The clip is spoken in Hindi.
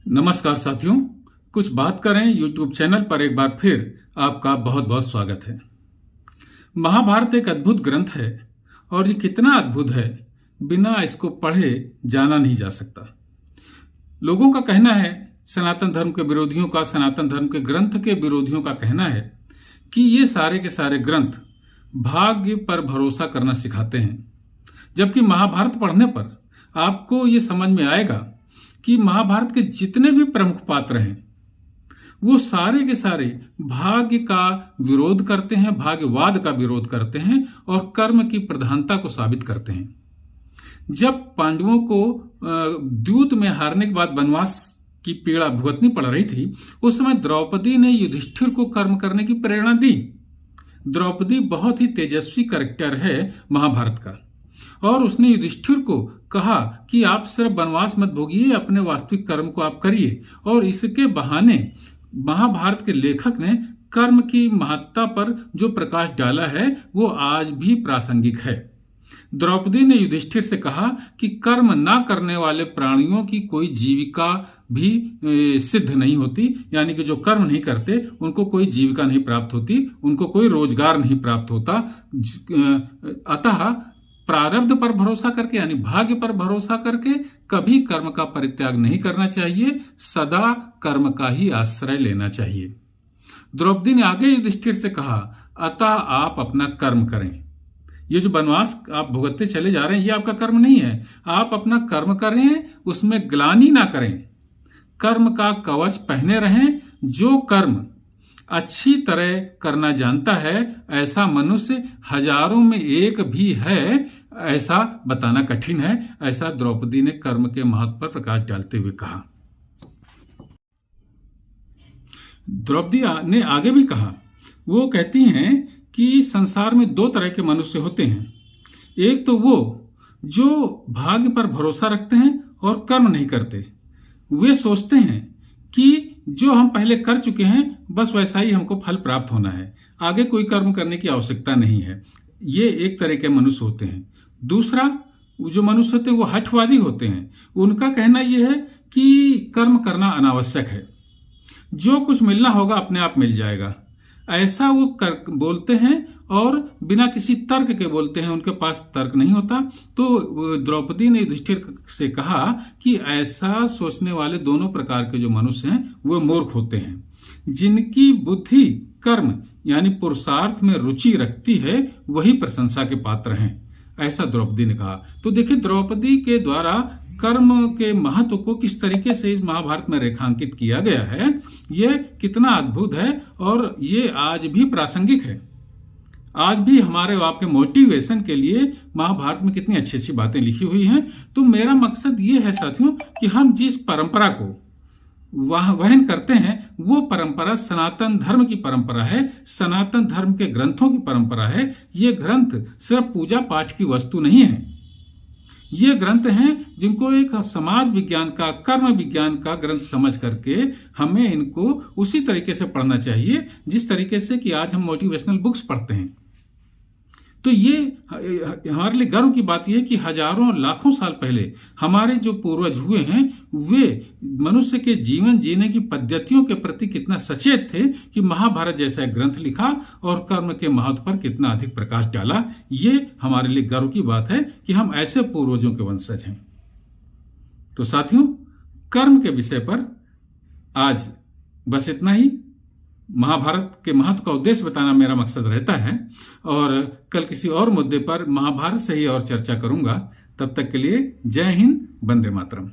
नमस्कार साथियों, कुछ बात करें यूट्यूब चैनल पर एक बार फिर आपका बहुत बहुत स्वागत है। महाभारत एक अद्भुत ग्रंथ है और ये कितना अद्भुत है, बिना इसको पढ़े जाना नहीं जा सकता। लोगों का कहना है, सनातन धर्म के विरोधियों का, सनातन धर्म के ग्रंथ के विरोधियों का कहना है कि ये सारे के सारे ग्रंथ भाग्य पर भरोसा करना सिखाते हैं। जबकि महाभारत पढ़ने पर आपको ये समझ में आएगा कि महाभारत के जितने भी प्रमुख पात्र हैं वो सारे के सारे भाग्य का विरोध करते हैं, भाग्यवाद का विरोध करते हैं और कर्म की प्रधानता को साबित करते हैं। जब पांडवों को द्यूत में हारने के बाद वनवास की पीड़ा भुगतनी पड़ रही थी, उस समय द्रौपदी ने युधिष्ठिर को कर्म करने की प्रेरणा दी। द्रौपदी बहुत ही तेजस्वी कैरेक्टर है महाभारत का, और उसने युधिष्ठिर को कहा कि आप सिर्फ वनवास मत भोगिए, अपने वास्तविक कर्म को आप करिए। और इसके बहाने महाभारत के लेखक ने कर्म की महत्ता पर जो प्रकाश डाला है वो आज भी प्रासंगिक है। द्रौपदी ने युधिष्ठिर से कहा कि कर्म ना करने वाले प्राणियों की कोई जीविका भी सिद्ध नहीं होती, यानी कि जो कर्म नहीं करते उनको कोई जीविका नहीं प्राप्त होती, उनको कोई रोजगार नहीं प्राप्त होता। अतः प्रारब्ध पर भरोसा करके, यानी भाग्य पर भरोसा करके कभी कर्म का परित्याग नहीं करना चाहिए, सदा कर्म का ही आश्रय लेना चाहिए। द्रौपदी ने आगे युधिष्ठिर से कहा, अतः आप अपना कर्म करें। ये जो वनवास आप भुगतते चले जा रहे हैं ये आपका कर्म नहीं है, आप अपना कर्म करें, उसमें ग्लानि ना करें, कर्म का कवच पहने रहें। जो कर्म अच्छी तरह करना जानता है ऐसा मनुष्य हजारों में एक भी है, ऐसा बताना कठिन है। ऐसा द्रौपदी ने कर्म के महत्व पर प्रकाश डालते हुए कहा। द्रौपदी ने आगे भी कहा, वो कहती हैं कि संसार में दो तरह के मनुष्य होते हैं। एक तो वो जो भाग्य पर भरोसा रखते हैं और कर्म नहीं करते। वे सोचते हैं कि जो हम पहले कर चुके हैं बस वैसा ही हमको फल प्राप्त होना है, आगे कोई कर्म करने की आवश्यकता नहीं है। ये एक तरह के मनुष्य होते हैं। दूसरा जो मनुष्य होते हैं वो हठवादी होते हैं। उनका कहना यह है कि कर्म करना अनावश्यक है, जो कुछ मिलना होगा अपने आप मिल जाएगा, ऐसा वो बोलते हैं और बिना किसी तर्क के बोलते हैं, उनके पास तर्क नहीं होता। तो द्रौपदी ने युधिष्ठिर से कहा कि ऐसा सोचने वाले दोनों प्रकार के जो मनुष्य हैं वो मूर्ख होते हैं। जिनकी बुद्धि कर्म यानी पुरुषार्थ में रुचि रखती है वही प्रशंसा के पात्र हैं, ऐसा द्रौपदी ने कहा। तो देखिए, द्रौपदी के द्वारा कर्म के महत्व को किस तरीके से इस महाभारत में रेखांकित किया गया है, यह कितना अद्भुत है और ये आज भी प्रासंगिक है। आज भी हमारे आपके मोटिवेशन के लिए महाभारत में कितनी अच्छी अच्छी बातें लिखी हुई हैं। तो मेरा मकसद ये है साथियों कि हम जिस परंपरा को वहन करते हैं वो परंपरा सनातन धर्म की परंपरा है, सनातन धर्म के ग्रंथों की परंपरा है। ये ग्रंथ सिर्फ पूजा पाठ की वस्तु नहीं है, ये ग्रंथ हैं जिनको एक समाज विज्ञान का, कर्म विज्ञान का ग्रंथ समझ करके हमें इनको उसी तरीके से पढ़ना चाहिए जिस तरीके से कि आज हम मोटिवेशनल बुक्स पढ़ते हैं। तो ये हमारे लिए गर्व की बात यह है कि हजारों लाखों साल पहले हमारे जो पूर्वज हुए हैं वे मनुष्य के जीवन जीने की पद्धतियों के प्रति कितना सचेत थे कि महाभारत जैसा एक ग्रंथ लिखा और कर्म के महत्व पर कितना अधिक प्रकाश डाला। ये हमारे लिए गर्व की बात है कि हम ऐसे पूर्वजों के वंशज हैं। तो साथियों, कर्म के विषय पर आज बस इतना ही। महाभारत के महत्व का उद्देश्य बताना मेरा मकसद रहता है और कल किसी और मुद्दे पर महाभारत से ही और चर्चा करूंगा। तब तक के लिए जय हिंद, वंदे मातरम।